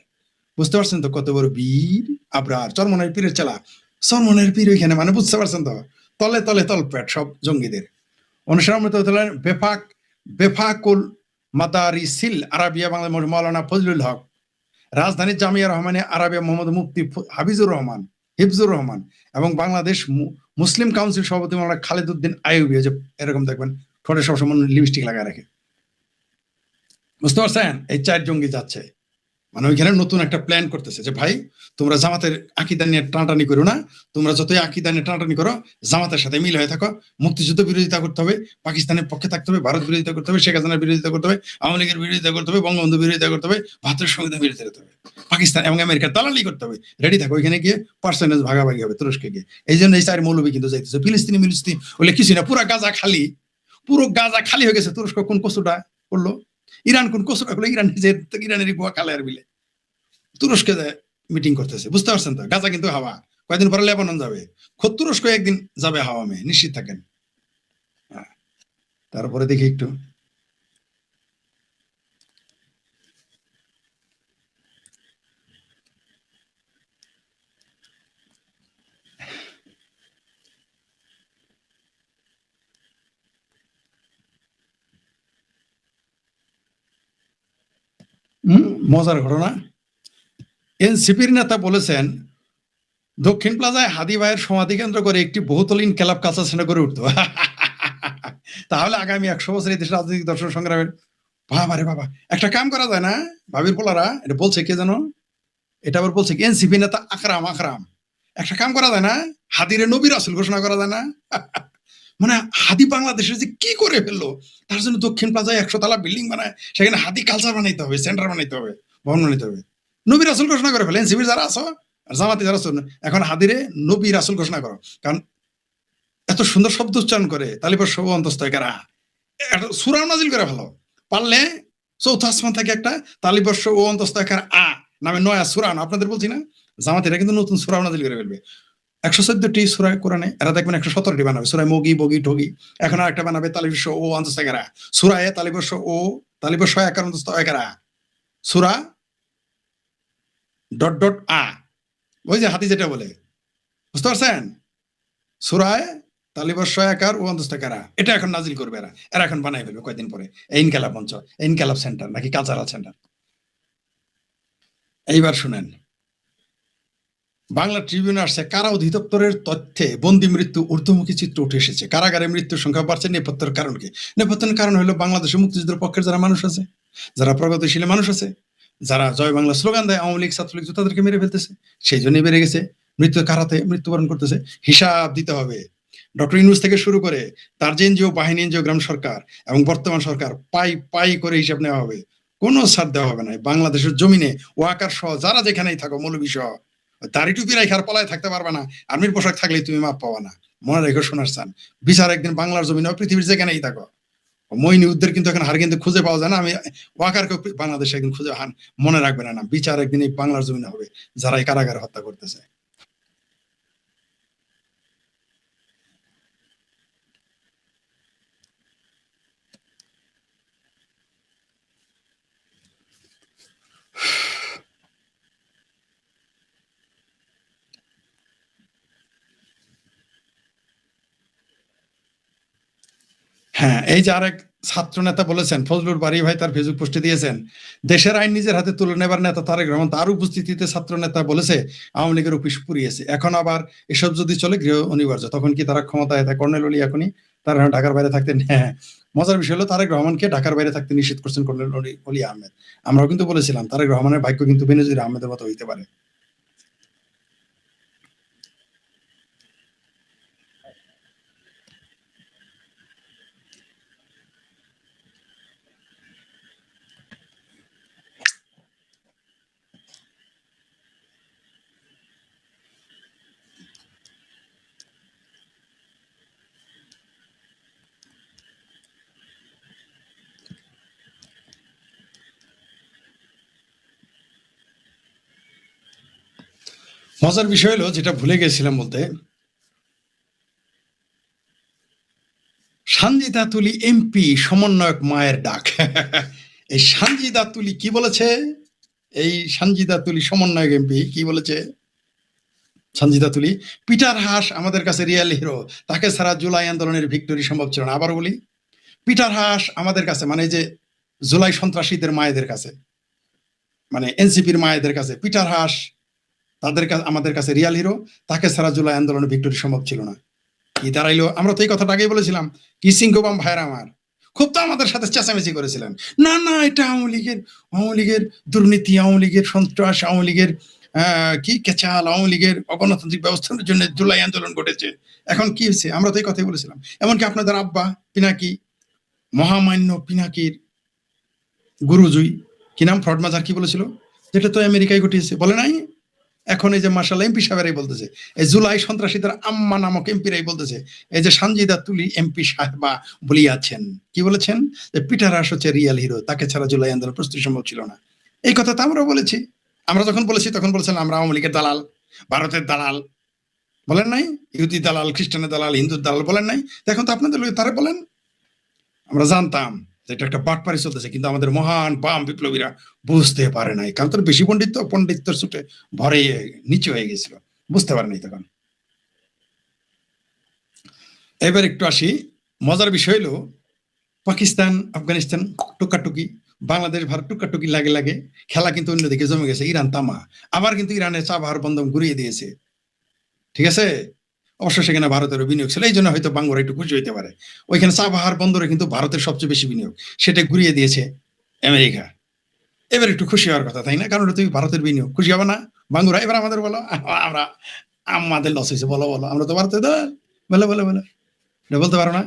বুঝতে পারছেন তো কত বড় বীর আবরার, চরমনের পীরের চেলা, চরমনের পীর ওইখানে, মানে বুঝতে পারছেন তো, তলে তলে তলপেট সব জঙ্গিদের। অনুষ্ঠানের মধ্যে হলেন বেফাকুল মাদারিসিল আরাবিয়া বাংলা মাওলানা ফজলুল হক, রাজধানীর জামিয়া রহমানে আরাবিয়া মোহাম্মদ মুফতি হিফজুর রহমান, এবং বাংলাদেশ মুসলিম কাউন্সিল সভাপতি মাওলানা খালিদ উদ্দিন আইয়ুবী। যে এরকম দেখবেন ঠোঁটে সবসময় লিপস্টিক লাগায় রাখে। বুঝতে পারছেন? এই 4 জঙ্গি যাচ্ছে, মানে ওইখানে নতুন একটা প্ল্যান করতেছে যে ভাই তোমরা জামাতের আকীদা নিয়ে টানাটানি করো না, তোমরা যতই আকীদা নিয়ে টানাটানি করো জামাতের সাথে মিল হয়ে থাকো, মুক্তিযুদ্ধ বিরোধিতা করতে হবে, পাকিস্তানের পক্ষে থাকতে হবে, ভারত বিরোধিতা করতে হবে, শেখ হাসিনার বিরোধিতা করতে হবে, আওয়ামী লীগের বিরোধিতা করতে হবে, বঙ্গবন্ধু বিরোধিতা করতে হবে, ভারতের সংবিধান বিরোধিতা করতে হবে, পাকিস্তান এবং আমেরিকার দালালি করতে হবে। রেডি থাকো, ওইখানে গিয়ে পার্সেন্টেজ ভাগাভাগি হবে তুরস্কে গিয়ে। এই জন্য এই 4 মৌলবী কিন্তু যাইতেছে। ফিলিস্তিনি বলে কিছু না, পুরো গাজা খালি হয়ে গেছে। তুরস্ক কোন কচুটা করলো, ইরান কোন কচুটা করলো, ইরানের গোয়া কালে আর বিলে তুরস্কে মিটিং করতেছে। বুঝতে পারছেন তো? গাজা কিন্তু হাওয়া, কয়েকদিন পরে লেবানন যাবে, খোদ তুরস্ক একদিন যাবে হাওয়া মে, নিশ্চিত থাকেন। তারপরে দেখি একটু মজার ঘটনা। এনসিপির নেতা বলেছেন দক্ষিণ প্লাজায় হাদি ভাইয়ের সমাধি কেন্দ্র করে একটি বহুতলীন ক্লাব কালচার সেন্টার করে উঠতো। তাহলে আগামী 100 বছর এই দেশের রাজনৈতিক দর্শন সংগ্রামের, বাবা রে বাবা, একটা কাম করা যায় না? ভাবির পোলারা এটা বলছে, কে জানো? এটা আবার বলছে এনসিপি নেতা আকরাম একটা কাম করা যায় না? হাদিরে নবী রাসূল ঘোষণা করা যায় না? মানে হাদি বাংলাদেশের যে কি করে ফেললো, তার জন্য দক্ষিণ প্লাজায় 100 তলা বিল্ডিং বানায়, সেখানে হাদি কালচার বানাইতে হবে, সেন্টার বানাইতে হবে, ভবন বানাইতে হবে। নবী রাসূল ঘোষণা করে ফেলে এনসিপি যারা আছো আর জামাতি যারা আছো, এখন হাদিরে নবী রাসূল ঘোষণা করো। কারণ এত সুন্দর শব্দ উচ্চারণ করে, তালিবাস সব অন্তস্তয়কারা সূরা নাজিল করে ভালো পারলে চৌথ আসমান থেকে একটা তালিবাস ও অন্তস্তয়কার নামে নয়া সূরা, আপনাদের বলছি না, জামাতিরা কিন্তু নতুন সূরা নাজিল করে ফেলবে। 114টি সূরা কোরআনে, এরা দেখবেন 117টি বানাবে। সূরা মগি, বগি, ঠগি, এখন আর একটা বানাবে তালিবাস ও অন্তস্তয়কারা, সূরা তালিবাস ও তালিবাস একার অন্তস্তয়কারা, সূরা ডট ডট ওই যে হাতি যেটা বলে। বুঝতে পারছেন? সূরায় তালিবাস একার ও অন্তস্তকারা, এটা এখন নাজিল করবে এরা এখন বানাই ফেলবে কয়েকদিন পরে। ইনকালাব মঞ্চ, ইনকালাব সেন্টার নাকি কালচারাল সেন্টার। এইবার শুনেন, বাংলা ট্রিবিউন আসছে, কারা অধিদপ্তরের তথ্যে বন্দি মৃত্যু ঊর্ধ্বমুখী চিত্র উঠে এসেছে। কারাগারে মৃত্যুর সংখ্যা বাড়ছে। নেপথ্যের কারণ কি? নেপথ্যের কারণ হলো বাংলাদেশের মুক্তিযুদ্ধের পক্ষের যারা মানুষ আছে, যারা প্রগতিশীল মানুষ আছে, যারা জয় বাংলা স্লোগান দেয়, আওয়ামী লীগ ছাত্রলীগ তাদেরকে মেরে ফেলতেছে, সেই জন্যই বেড়ে গেছে মৃত্যু। কারাতে মৃত্যুবরণ করতেছে, হিসাব দিতে হবে। ডক্টর ইউনূস থেকে শুরু করে তার যে এনজিও বাহিনী, এনজিও, গ্রাম সরকার এবং বর্তমান সরকার পাই করে হিসাব নেওয়া হবে, কোনো ছাড় দেওয়া হবে না। বাংলাদেশের জমিনে ওয়াকার সহ যারা যেখানেই থাকো, মৌলবী সহ, দাড়ি টুপি রাখে আর পলায় থাকতে পারবে না, আর্মির পোশাক থাকলেই তুমি মাপ পাবা না। মনে রেখো শোনার চান, বিচার একদিন বাংলার জমিনে, পৃথিবীর যেখানেই থাকো। মইনুদ্দের কিন্তু এখন হার কিন্তু খুঁজে পাওয়া যায় না। আমি ওয়াকারকে বাংলাদেশে একদিন খুঁজে মনে রাখবে না, বিচার একদিন এই বাংলার জমিনে হবে যারা এই কারাগারে হত্যা করতেছে। হ্যাঁ, এই যে আরেক ছাত্র নেতা বলেছেন, ফজলুর বারী ভাই তার ফেসবুক পোস্টে দিয়েছেন, দেশের আইন নিজের হাতে তুলে নেবার নেতা তারেক রহমান, তার উপস্থিতিতে ছাত্র নেতা বলেছে আওয়ামী লীগের অফিস পুড়িয়েছে। এখন আবার এসব যদি চলে গৃহ অনিবার্য, তখন কি তারা ক্ষমতায় থাকে? কর্নেল অলি এখনই তারা ঢাকার বাইরে থাকতেন। হ্যাঁ, মজার বিষয় হলো তারেক রহমানকে ঢাকার বাইরে থাকতে নিষেধ করছেন কর্নেল অলি আহমেদ। আমরাও কিন্তু বলেছিলাম তারেক রহমানের ভাগ্য কিন্তু বেনজির আহমেদের মতো হইতে পারে। মজার বিষয় হলো, যেটা ভুলে গেছিলাম বলতে, সানজিদা তুলি এমপি সমন্বয়ক মায়ের ডাক। এই সানজিদা তুলি কি বলেছে? এই সানজিদা তুলি সমন্বয়ক এমপি কি বলেছে? সানজিদা তুলি, পিটার হাস আমাদের কাছে রিয়েল হিরো, তাকে ছাড়া জুলাই আন্দোলনের ভিক্টোরি সম্ভব ছিল না। আবার বলি, পিটার হাস আমাদের কাছে, মানে যে জুলাই সন্ত্রাসীদের মায়েদের কাছে, মানে এনসিপির মায়েদের কাছে পিটার হাস তাদের কাছে, আমাদের কাছে রিয়াল হিরো, তাকে ছাড়া জুলাই আন্দোলনের ভিক্টোরি সম্ভব ছিল না। কি দাঁড়াইলো? আমরা তো এই কথাটা আগেই বলেছিলাম। কি সিংহবাম ভাইয়ের আমার খুব তো আমাদের সাথে চেঁচামেচি করেছিলেন, না না এটা আওয়ামী লীগের দুর্নীতি, আওয়ামী লীগের সন্ত্রাস, আওয়ামী লীগের কি কেচাল, আওয়ামী লীগের অগণতান্ত্রিক ব্যবস্থার জন্য জুলাই আন্দোলন ঘটেছে। এখন কি হয়েছে? আমরা তো এই কথাই বলেছিলাম। এমনকি আপনাদের আব্বা পিনাকি, মহামান্য পিনাকির গুরুজুই, কি নাম, ফ্রড মাজার, কি বলেছিল, যেটা তো আমেরিকায় ঘটিয়েছে, বলে নাই? এখন এই যে মার্শাল এমপি সাহেবেরাই বলতেছে, এই জুলাই সন্ত্রাসীদের আম্মা নামক এমপিরাই বলতেছে, এই যে সানজিদা তুলি এমপি সাহেবা বলিয়াছেন, কি বলেছেন, যে পিটার হাস হচ্ছে রিয়াল হিরো, তাকে ছাড়া জুলাই আন্দোলন প্রস্তুতি সম্ভব ছিল না। এই কথা তো আমরা বলেছি। আমরা যখন বলেছি তখন বলেছিলাম আমরা আওয়ামী লীগের দালাল, ভারতের দালাল, বলেন নাই? ইহুদি দালাল, খ্রিস্টানের দালাল, হিন্দুর দালাল, বলেন নাই? এখন তো আপনাদের লোক তারা বলেন। আমরা জানতাম যে এটা একটা বাটপারি চলতেছে, কিন্তু আমাদের মহান বাম বিপ্লবীরা বুঝতে পারে নাই, কারণ তোর বেশি পণ্ডিত্যের ছুটে ভরে নিচে হয়ে গেছিল, বুঝতে পারে নাই তখন। এবার একটু আসি, মজার বিষয় হলো, পাকিস্তান আফগানিস্তান টুকাটুকি, বাংলাদেশ ভারত টুকাটুকি লাগে লাগে, খেলা কিন্তু অন্যদিকে জমে গেছে। ইরান তামা, আবার কিন্তু ইরানের চাবাহার বন্ধন ঘুরিয়ে দিয়েছে, ঠিক আছে? অবশ্য সেখানে ভারতেরও বিনিয়োগ ছিল, এই জন্য হয়তো বাংলারা একটু খুশি হইতে পারে। ওইখানে চাবাহার বন্দরে কিন্তু ভারতের সবচেয়ে বেশি বিনিয়োগ, সেটা ঘুরিয়ে দিয়েছে আমেরিকা। এবার একটু খুশি হওয়ার কথা, তাই না? কারণ তুমি ভারতের বিনিয়োগ, খুশি হবে না বাঙ্গুরা? এবার আমাদের বলো, আমরা আমাদের লস হয়েছে, বলো বলো, আমরা তো ভারতে বলে বলে বলে এটা বলতে পারো না?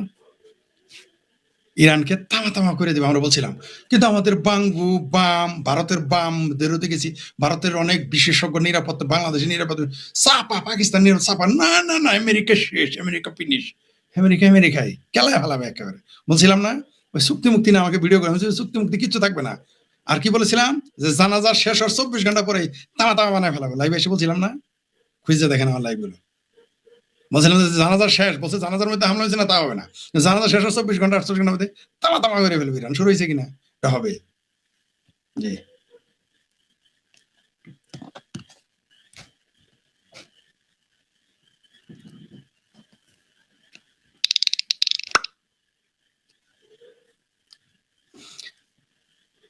ইরানকে তামা তামা করে দেবে আমরা বলছিলাম, কিন্তু আমাদের বাঙ্গু বাম, ভারতের বামদেরও দেখেছি, ভারতের অনেক বিশেষজ্ঞ নিরাপত্তা, বাংলাদেশের নিরাপত্তা চাপা, পাকিস্তান চাপা, না না না আমেরিকা শেষ, আমেরিকা ফিনিশ, আমেরিকায় কেলায় ফেলাবে একেবারে। বলছিলাম না ওই চুক্তি মুক্তি না, আমাকে ভিডিও করে চুক্তি মুক্তি কিচ্ছু থাকবে না। আর কি বলেছিলাম, যে জানাজার শেষ হওয়ার 24 ঘন্টা পরে তামা তামা বানায় ফেলাবে। লাইভ এসে বলছিলাম না? খুঁজে দেখেন আমার লাইভ গুলো। বলছিলাম যে জানাজার শেষ, বলছে জানাজার মধ্যে হামলা হয়েছে না, তা হবে না, জানাজার শেষ 24 ঘন্টা 48 ঘন্টার মধ্যে তামা তামা করে ফেলবে ইরান। শুরু হয়েছে কিনা? এটা হবে। জি,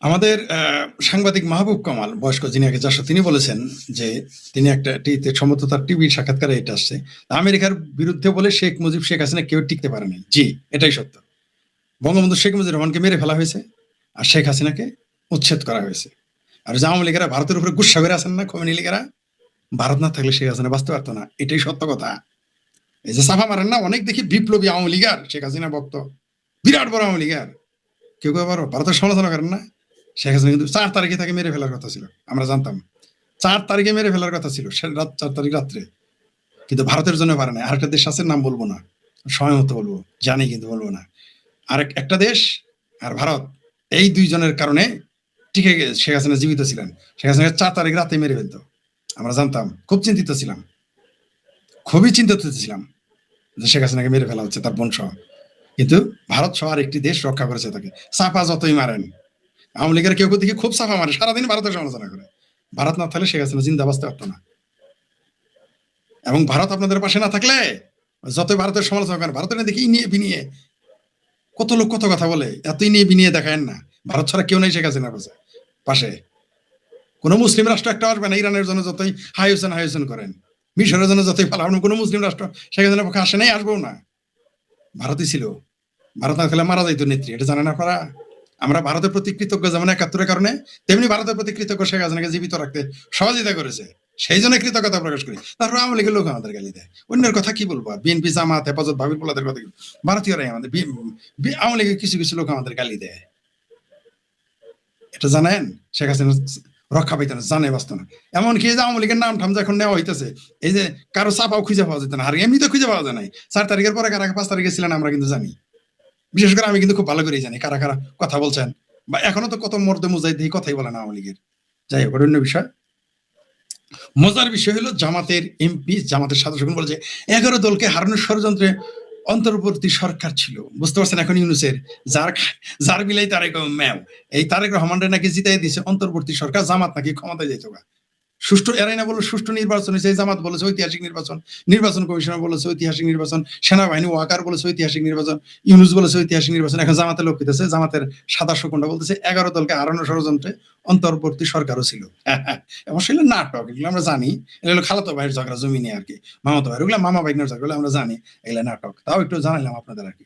আমাদের সাংবাদিক মাহবুব কামাল, বয়স্ক, যিনি আগে যার, তিনি বলেছেন যে তিনি একটা সম্ভবত তার টিভির সাক্ষাৎকারে এটা আসছে, আমেরিকার বিরুদ্ধে বলে শেখ মুজিব শেখ হাসিনা কেউ টিকতে পারে নাই। জি, এটাই সত্য। বঙ্গবন্ধু শেখ মুজিবুর রহমানকে মেরে ফেলা হয়েছে, আর শেখ হাসিনাকে উচ্ছেদ করা হয়েছে। আর যে আওয়ামী লীগেরা ভারতের উপরে গুসা করে আছেন না, খোমেনি লীগেরা, ভারত না থাকলে শেখ হাসিনা বাঁচতে পারতো না, এটাই সত্য কথা। এই যে সাফা মারেন না, অনেক দেখি বিপ্লবী আওয়ামী লীগার, শেখ হাসিনা ভক্ত, বিরাট বড় আওয়ামী লীগার, কেউ কেউ আবার ভারতের সমালোচনা করেন না। শেখ হাসিনা কিন্তু 4 তারিখে তাকে মেরে ফেলার কথা ছিল, আমরা জানতাম 4 তারিখে মেরে ফেলার কথা ছিল, 4 তারিখ রাত্রে, কিন্তু ভারতের জন্য পারে না। আরেকটা দেশ আছে, নাম বলবো না, সময় মতো বলবো, জানি কিন্তু বলবো না। একটা দেশ আর ভারত, এই দুইজনের কারণে টিকে শেখ হাসিনা জীবিত ছিলেন। শেখ হাসিনা 4 তারিখ রাতে মেরে ফেলতো, আমরা জানতাম, খুব চিন্তিত ছিলাম, খুবই চিন্তিত ছিলাম যে শেখ হাসিনাকে মেরে ফেলা হচ্ছে, তার বোন সহ। কিন্তু ভারত সহ আরেকটি দেশ রক্ষা করেছে তাকে। চাপা যতই মারেন, আওয়ামী লীগের কেউ দেখি খুব চাপা মারে, সারাদিন ভারতের সমালোচনা করে। ভারত না থাকলে শেখ হাসিনা জিন্দা বাঁচতে পারতো না। এবং ভারত আপনাদের পাশে না থাকলে যতই ভারতের সমালোচনা করেন, ভারতের দেখি নিয়ে বিনিয়ে কত লোক কত কথা বলে, এতই নিয়ে বিনিয়ে দেখায় না। ভারত ছাড়া কেউ নাই শেখ হাসিনার পাশে। কোন মুসলিম রাষ্ট্র একটা আসবে না, ইরানের জন্য যতই হাই হোসেন করেন, মিশরের জন্য যতই ভালো, কোন মুসলিম রাষ্ট্র শেখ হাসিনার পক্ষে আসে নাই, আসবো না। ভারতই ছিল, ভারত না থাকলে মারা যাইতো নেত্রী, এটা জানেন আপনারা? আমরা ভারতের প্রতি কৃতজ্ঞ, যেমন ৭১-এর কারণে, তেমনি ভারতের প্রতি কৃতজ্ঞ শেখ হাসিনাকে জীবিত রাখতে সহযোগিতা করেছে, সেই জন্য কৃতজ্ঞতা প্রকাশ করি। তারপর আওয়ামী লীগের লোক আমাদের গালি দেয়, অন্যের কথা কি বলবো? বিএনপি, জামাত, হেফাজত, ভাবির পোলাদের কথা, ভারতীয়রাই আমাদের, আওয়ামী লীগের কিছু কিছু লোক আমাদের গালি দেয়। এটা জানেন? শেখ হাসিনা রক্ষা পাইতেন, জানে বাঁচত না। এমনকি যে আওয়ামী লীগের নাম ঠাম যখন নেওয়া হইতেছে, এই যে কারো চাপাও খুঁজে পাওয়া যেত না, আর এমনি তো খুঁজে পাওয়া যায় নাই। ৪ তারিখের পরে কারা ৫ তারিখে ছিলেন আমরা কিন্তু জানি, বিশেষ করে আমি কিন্তু খুব ভালো করেই জানি কারা কারা কথা বলছেন, বা এখনো তো কত মর্দে মুজাহিদ দিয়ে কথাই বলে না আওয়ামী লীগের। যাই হোক, অন্য বিষয়। মজার বিষয় হলো জামাতের এমপি, জামাতের সদস্যগণ বলে যে ১১ দলকে হারানোর ষড়যন্ত্রে অন্তর্বর্তী সরকার ছিল। বুঝতে পারছেন এখন ইউনূসের যার বিলাই তারেক ম্যাও, এই তারেক রহমানের নাকি জিতাই দিছে অন্তর্বর্তী সরকার, জামাত নাকি ক্ষমতায় যাইতো গা। সুষ্ঠু, এরাই না বললো সুষ্ঠু নির্বাচন হয়েছে, জামাত বলেছে ঐতিহাসিক নির্বাচন, নির্বাচন কমিশনার বলেছে ঐতিহাসিক নির্বাচন, সেনাবাহিনী ওয়াকার বলেছে ঐতিহাসিক নির্বাচন, ইউনূস বলেছে ঐতিহাসিক নির্বাচন। এখন জামাতের লোক হইতেছে, জামাতের সাদা শকুনটা বলতেছে ১১ দলকে হারানোর ষড়যন্ত্রে অন্তর্বর্তী সরকারও ছিল। অবশ্যই নাটক, এগুলো আমরা জানি। এগুলো খালাতো ভাইয়ের ঝগড়া, জমি নিয়ে আর কি, মামাতো ভাই, ওগুলো মামা ভাইনের ঝগড়া, আমরা জানি এগুলো নাটক। তাও একটু জানাইলাম আপনাদের আর কি।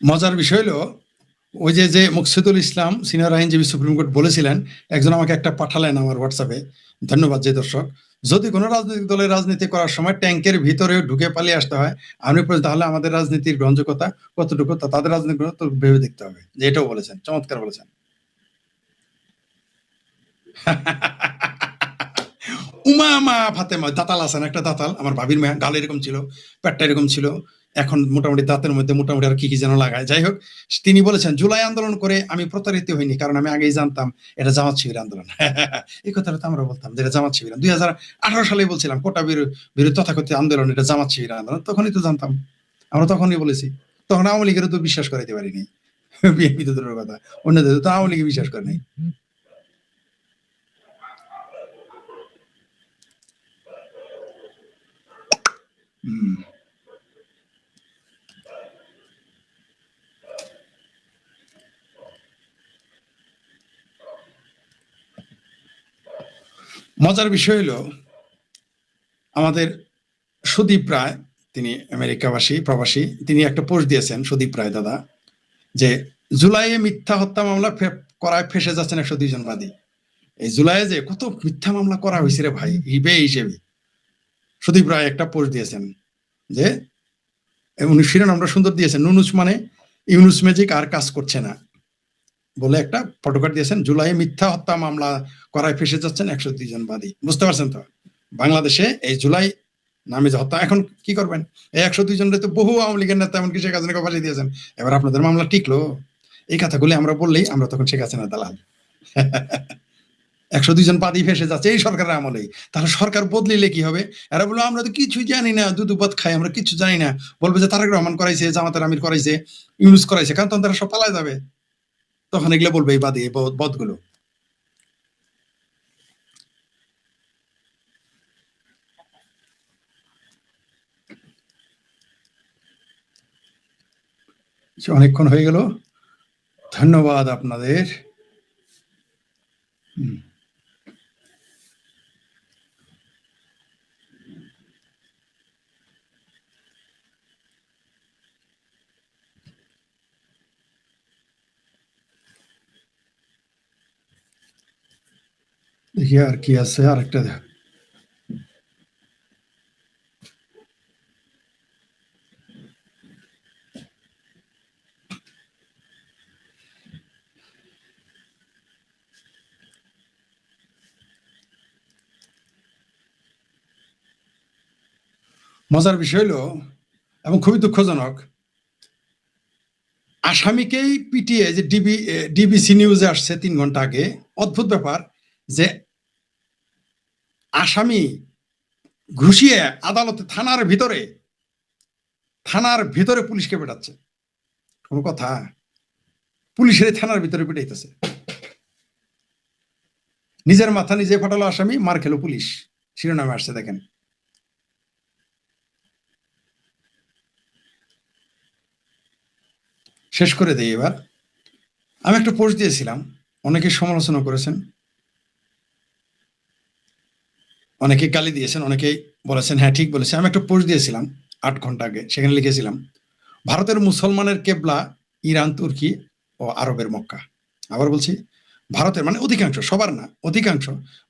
মজার বিষয় হলো, ওই যে মুকসিদুল ইসলাম সিনিয়র আইনজীবী সুপ্রিম কোর্ট বলেছিলেন, একজন আমাকে একটা পাঠালেন আমার হোয়াটসঅ্যাপে, ধন্যবাদ যে দর্শক, যদি কোনো রাজনৈতিক দলের রাজনীতি করার সময় ট্যাঙ্কের ভিতরে ঢুকে পালিয়ে আসতে হয় আমি, তাহলে আমাদের রাজনীতির গ্রহণযোগ্যতা কতটুকু, তাদের রাজনীতি ভেবে দেখতে হবে। যে এটাও বলেছেন, চমৎকার বলেছেন। উমামা ফাতেমা, দাতাল আছেন, একটা দাতাল, আমার ভাবির মেয়ে, গাল এরকম ছিল, পেটটা এরকম ছিল, এখন মোটামুটি দাঁতের মধ্যে মোটামুটি আর কি কি যেন লাগায়। যাই হোক, তিনি বলেছেন জুলাই আন্দোলন করে আমি প্রতারিত হইনি, কারণ আমি আগেই জানতাম এটা জামাত শিবির আন্দোলন। এই কথাটা তো আমরা বলতাম যে এটা জামাত শিবির, 2018 সালে বলছিলাম কোটা বিরোধী তথাকথিত আন্দোলন, এটা জামাত শিবির আন্দোলন, তখনই তো জানতাম, আমরা তখনই বলেছি। তখন আওয়ামী লীগের তো বিশ্বাস করাইতে পারিনি, বিএনপি তো দূরের কথা, অন্যদের তো আওয়ামী লীগে বিশ্বাস করে নাই। মজার বিষয় হলো, আমাদের সুদীপ রায়, তিনি আমেরিকাবাসী প্রবাসী, তিনি একটা পোস্ট দিয়েছেন, সুদীপ রায় দাদা, যে জুলাইয়ে মিথ্যা হত্যা মামলা করায় ফেসে যাচ্ছেন ১০২ জন বাদী। এই জুলাইয়ে যে কত মিথ্যা মামলা করা হয়েছে রে ভাই, হিসেবে সুদীপ রায় একটা পোস্ট দিয়েছেন, যে উনি শিরোনামটা সুন্দর দিয়েছেন, নুনুস মানে ইউনুস ম্যাজিক আর কাজ করছে না বলে একটা ফটোকার্ড দিয়েছেন। জুলাইয়ে মিথ্যা হত্যা মামলা করায় ফেসে যাচ্ছেন ১০২ জন বাদী। বুঝতে পারছেন তো, বাংলাদেশে এই জুলাই নামে যে হত্যা, এখন কি করবেন? এই ১০২ জনের তো বহু আওয়ামী লীগের নেতা, এমনকি শেখ হাসিনাকে ফাঁসি দিয়েছেন। এবার আপনাদের মামলা টিকলো? এই কথাগুলি আমরা বললেই আমরা তখন শেখ হাসিনা দালাল। ১০২ জন বাদী ফেসে যাচ্ছে এই সরকারের আমলেই। তাহলে সরকার বদলিলে কি হবে? এরা বললো আমরা তো কিছুই জানি না, দুধ খাই, আমরা কিছু জানি না। বলবে যে তারেক রহমান করাইছে, জামাতের আমির করাইছে, ইউনূস করাইছে, কারণ তখন তারা সব পালায় যাবে। তখন এগুলো বলবে এই বাদী, এই বদগুলো। অনেকক্ষণ হয়ে গেল, ধন্যবাদ আপনাদের। দেখি আর কি আছে, আরেকটা মজার বিষয় হলো, এবং খুবই দুঃখজনক, আসামিকেই পিটিয়ে, যে ডিবিসি নিউজে আসছে ৩ ঘন্টা আগে, অদ্ভুত ব্যাপার, যে আসামি ঘুষিয়ে আদালতে থানার ভিতরে পুলিশকে পেটাচ্ছে। কোনো কথা? পুলিশের থানার ভিতরে পিটাইতেছে, নিজের মাথা নিজে ফাটালো আসামি, মার খেলো পুলিশ, শিরোনামে আসছে দেখেন। শেষ করে দেই এবার। আমি একটা পোস্ট দিয়েছিলাম, অনেকে সমালোচনা করেছেন, অনেকে গালি দিয়েছেন, অনেকে বলেছেন হ্যাঁ ঠিক বলেছে। আমি একটা পোস্ট দিয়েছিলাম 8 ঘন্টা আগে, সেখানে লিখেছিলাম ভারতের মুসলমানের কেবলা ইরান, তুর্কি ও আরবের মক্কা। আবার বলছি, ভারতের মানে অধিকাংশ, সবার না, অধিকাংশ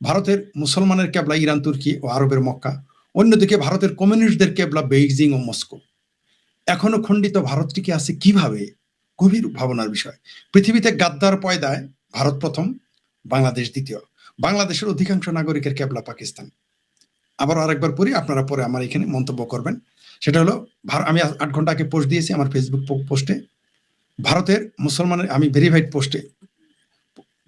ভারতের মুসলমানের কেবলা ইরান, তুর্কি ও আরবের মক্কা। অন্যদিকে ভারতের কমিউনিস্টদের কেবলা বেইজিং ও মস্কো। এখনো খণ্ডিত ভারত টিকে আছে কিভাবে? গভীর ভাবনার বিষয়। পৃথিবীতে গাদ্দার পয়দায় ভারত প্রথম, বাংলাদেশ দ্বিতীয়। বাংলাদেশের অধিকাংশ নাগরিকের কেবলা পাকিস্তান। আবার আরেকবার পড়ি, আপনারা পরে আমার এখানে মন্তব্য করবেন। সেটা হলো, আমি 8 ঘন্টা আগে পোস্ট দিয়েছি আমার ফেসবুক পোস্টে, ভারতের মুসলমানের, আমি ভেরিফাইড পোস্টে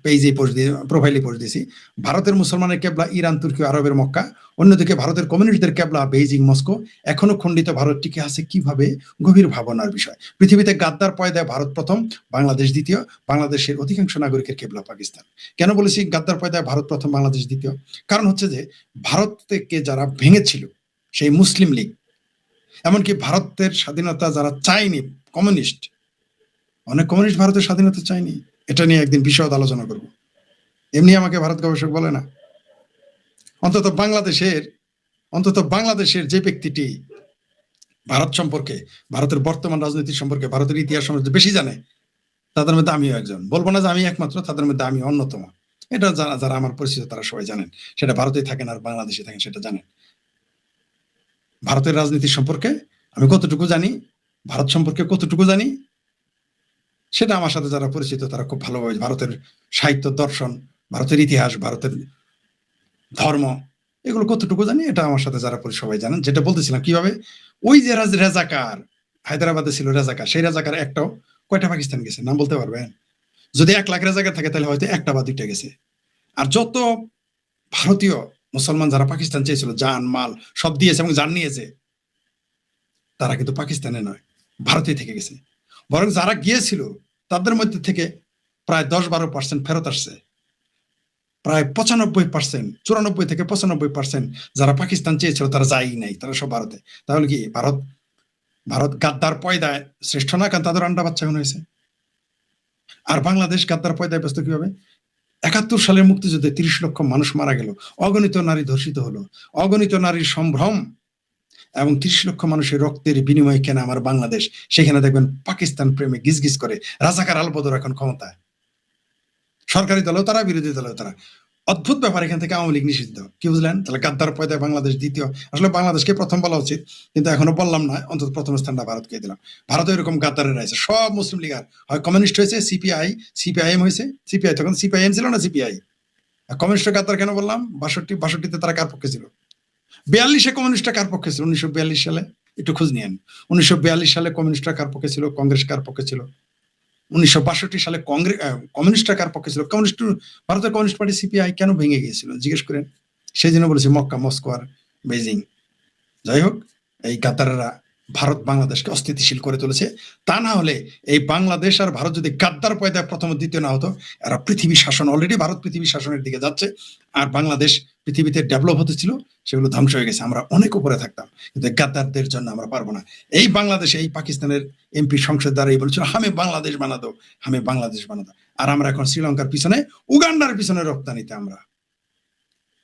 পেজে পোস্ট দিয়ে, প্রোফাইলে পোস্ট দিয়েছি, ভারতের মুসলমানের কেবলা ইরান, তুর্কি, আরবের মক্কা। অন্যদিকে ভারতের কমিউনিস্টদের কেবলা বেইজিং, মস্কো। এখনো খণ্ডিত ভারত টিকে আছে কিভাবে? গভীর ভাবনার বিষয়। পৃথিবীতে গাদ্দার পয়দায় ভারত প্রথম, বাংলাদেশ দ্বিতীয়। বাংলাদেশের অধিকাংশ নাগরিকের কেবলা পাকিস্তান। কেন বলেছি গাদ্দার পয়দায় ভারত প্রথম, বাংলাদেশ দ্বিতীয়? কারণ হচ্ছে যে ভারতকে যারা ভেঙেছিল, সেই মুসলিম লীগ, এমনকি ভারতের স্বাধীনতা যারা চায়নি, কমিউনিস্ট, অনেক কমিউনিস্ট ভারতের স্বাধীনতা চায়নি। এটা নিয়ে একদিন বিশদ আলোচনা করব। এমনি আমাকে ভারত গবেষক বলে না। অন্তত বাংলাদেশের যে ব্যক্তিটি ভারত সম্পর্কে, ভারতের বর্তমান রাজনীতি সম্পর্কে, ভারতের ইতিহাস সম্পর্কে বেশি জানে, তাদের মধ্যে আমিও একজন। বলবো না যে আমি একমাত্র, তাদের মধ্যে আমি অন্যতম। এটা যারা যারা আমার পরিচিত তারা সবাই জানেন। সেটা ভারতে থাকেন আর বাংলাদেশে থাকেন, সেটা জানেন। ভারতের রাজনীতি সম্পর্কে আমি কতটুকু জানি, ভারত সম্পর্কে কতটুকু জানি, সেটা আমার সাথে যারা পরিচিত তারা খুব ভালোভাবে, ভারতের সাহিত্য, দর্শন, ভারতের ইতিহাস, ভারতের ধর্ম, এগুলো কতটুকু জানি এটা আমার সাথে যারা সবাই জানেন। যেটা বলতেছিলাম কিভাবে, ওই যে রেজাকার হায়দ্রাবাদে ছিল, রেজাকার, সেই রেজাকার একটাও কয়টা পাকিস্তান গেছে নাম বলতে পারবেন? যদি 1 লাখ রেজাকার থাকে তাহলে হয়তো একটা বা দুইটা গেছে। আর যত ভারতীয় মুসলমান যারা পাকিস্তান চেয়েছিল, জান মাল সব দিয়েছে এবং জান নিয়েছে, তারা কিন্তু পাকিস্তানে নয়, ভারতে থেকে গেছে। বরং যারা গিয়েছিল তাদের মধ্যে থেকে প্রায় 10-12% ফেরত আসছে। প্রায় 95%, 94 থেকে 95% যারা পাকিস্তান চেয়েছিল তারা যায়ই নাই, তারা সব ভারতে। তাহলে কি ভারত গাদ্দার পয়দায় শ্রেষ্ঠ না? কারণ তাদের আন্ডা বাচ্চা এখন হয়েছে। আর বাংলাদেশ গাদ্দার পয়দায় ব্যস্ত কিভাবে? 71 সালের মুক্তিযুদ্ধে 30 লক্ষ মানুষ মারা গেল, অগণিত নারী ধর্ষিত হলো, অগণিত নারীর সম্ভ্রম এবং 30 লক্ষ মানুষের রক্তের বিনিময়ে কেনা আমার বাংলাদেশ। সেখানে দেখবেন পাকিস্তান প্রেমে গিজগিজ করে রাজাকার আলবদর এখন ক্ষমতায়। সরকারি দলেও তারা, বিরোধী দলেও তারা। অদ্ভুত ব্যাপার, এখান থেকে আওয়ামী লীগ নিষিদ্ধ। কি বুঝলেন? তাহলে গাদ্দার পয়দায় বাংলাদেশ দ্বিতীয়। আসলে বাংলাদেশকে প্রথম বলা উচিত, কিন্তু এখনো বললাম না, অন্তত প্রথম স্থানটা ভারতকে দিলাম। ভারতে এরকম গাদ্দারের আছে, সব মুসলিম লীগ, হয় কমিউনিস্ট হয়েছে, সিপিআইএম হয়েছে, সিপিআই তখন সিপিআইএম ছিল না, সিপিআই। কমিউনিস্ট গাদ্দার কেন বললাম? 62-62তে তারা কার পক্ষে ছিল? 42-এ কমিউনিস্টরা কার পক্ষে ছিল? 1942 সালে একটু খোঁজ নিয়েন। 1942 সালে কমিউনিস্টরা কার পক্ষে ছিল? কংগ্রেস কার পক্ষে ছিল? 1962 সালে কমিউনিস্টরা কার পক্ষে ছিল? ভারতের কমিউনিস্ট পার্টি সিপিআই কেন ভেঙে গিয়েছিল জিজ্ঞেস করেন। সেই জন্য বলেছে মক্কা, মস্কো আর বেজিং। যাই হোক, এই গাদ্দাররা ভারত বাংলাদেশকে অস্থিতিশীল করে তুলেছে। তা না হলে এই বাংলাদেশ আর ভারত যদি গাদ্দার পয়দায় প্রথম দ্বিতীয় না হতো, এরা পৃথিবী শাসন, অলরেডি ভারত পৃথিবী শাসনের দিকে যাচ্ছে, আর বাংলাদেশ পৃথিবীতে ডেভেলপ হতে ছিল, সেগুলো ধ্বংস হয়ে গেছে, আমরা অনেক উপরে থাকতাম। কিন্তু গাদ্দারদের জন্য আমরা পারবো না। এই বাংলাদেশে এই পাকিস্তানের এমপি সংসদ দ্বারাই বলেছিল হামে বাংলাদেশ বানাদো, হামে বাংলাদেশ বানাদো। আর আমরা এখন শ্রীলঙ্কার পিছনে, উগান্ডার পিছনে রপ্তানিতে। আমরা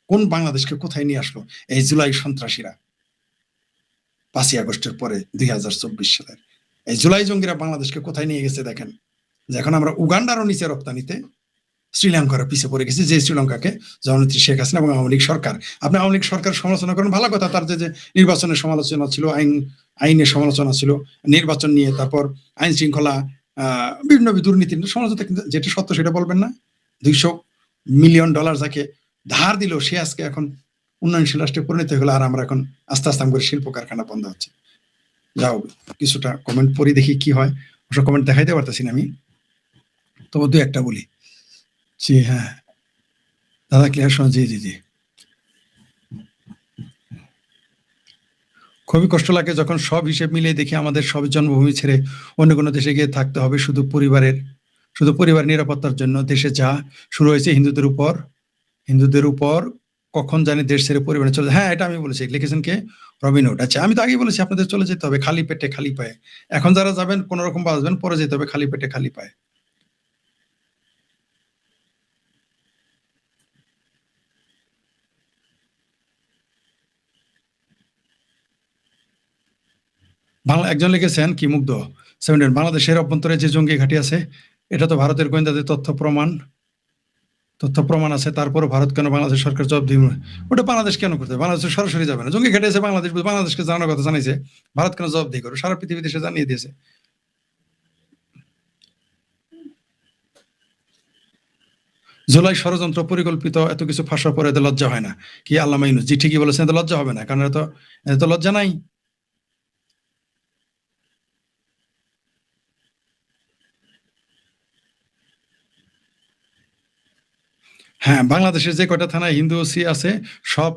কোন বাংলাদেশকে কোথায় নিয়ে আসলো এই জুলাই সন্ত্রাসীরা? 5ই আগস্টের পরে 2024 সালের এই জুলাই জঙ্গিরা বাংলাদেশকে কোথায় নিয়ে গেছে দেখেন। যে এখন আমরা উগান্ডারও নিচে রপ্তানিতে, শ্রীলঙ্কার পিছিয়ে পড়ে গেছে। যে শ্রীলঙ্কাকে জননেত্রী শেখ হাসিনা এবং আওয়ামী লীগ সরকার, আপনি আওয়ামী লীগ সরকার সমালোচনা করেন, ভালো কথা, তার যে নির্বাচনের সমালোচনা ছিল, আইনের সমালোচনা ছিল, নির্বাচন নিয়ে, তারপর আইন শৃঙ্খলা, বিভিন্ন দুর্নীতির সমালোচনা, কিন্তু যেটা সত্য সেটা বলবেন না। $200 মিলিয়ন যাকে ধার দিল, সে আজকে এখন উন্নয়নশীল রাষ্ট্রে পরিণত হয়ে গেল, আর আমরা এখন আস্তে আস্তে করে শিল্প কারখানা বন্ধ হচ্ছে। যাও কিছুটা কমেন্ট পড়ি দেখি কি হয়। অবশ্য কমেন্ট দেখাইতে পারতেছি না আমি, তবু 2-1টা বলি। জি হ্যাঁ দাদা, ক্লিয়ার শোনো? জি জি জি। খুবই কষ্ট লাগে যখন সব হিসেব মিলিয়ে দেখি আমাদের সব জন্মভূমি ছেড়ে অন্য কোনো দেশে গিয়ে থাকতে হবে শুধু পরিবার নিরাপত্তার জন্য। দেশে যা শুরু হয়েছে হিন্দুদের উপর কখন জানি দেশ ছেড়ে পরিবারে চলে হ্যাঁ, এটা আমি বলেছি। লিখেছেন কে? Robin Hood. আচ্ছা, আমি তো আগেই বলেছি আপনাদের চলে যেতে হবে খালি পেটে খালি পায়ে। এখন যারা যাবেন কোন রকম বাঁচবেন, পরে যেতে হবে খালি পেটে খালি পায়ে। বাংলা একজন লিখেছেন কি মুগ্ধ 17 বাংলাদেশের অভ্যন্তরে যে জঙ্গি ঘাঁটি আছে এটা তো ভারতের গোয়েন্দাদের তথ্য প্রমাণ আছে, তারপরও ভারত কেন বাংলাদেশ সরকার জবাব দিবে? ওটা বাংলাদেশ কেন করতে হবে? বাংলাদেশ সরাসরি যাবে না। জঙ্গি ঘাঁটি আছে বাংলাদেশকে জানানোর কথা জানাইছে, ভারত কেন জবাবদিহি করবে? সারা পৃথিবী দেশে জানিয়ে দিয়েছে। জুলাই ষড়যন্ত্র পরিকল্পিত, এত কিছু ফাঁসার পরে এতে লজ্জা হয় না কি? আল্লামা ইউনূস জি ঠিকই বলেছেন, এতে লজ্জা হবে না, কারণ এত লজ্জা নাই। হ্যাঁ, বাংলাদেশের যে কয়টা থানায় হিন্দু ওসি আছে সব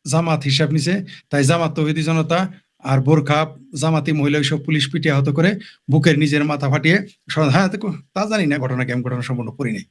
জামাত হিসাব নিছে, তাই জামাত তৌহিদি জনতা আর বোরখা জামাতি মহিলা সব পুলিশ পিটিয়ে আহত করে বুকের নিজের মাথা ফাটিয়ে হ্যাঁ তা জানি না ঘটনা কেমন, ঘটনা সম্পূর্ণ পড়ি নাই।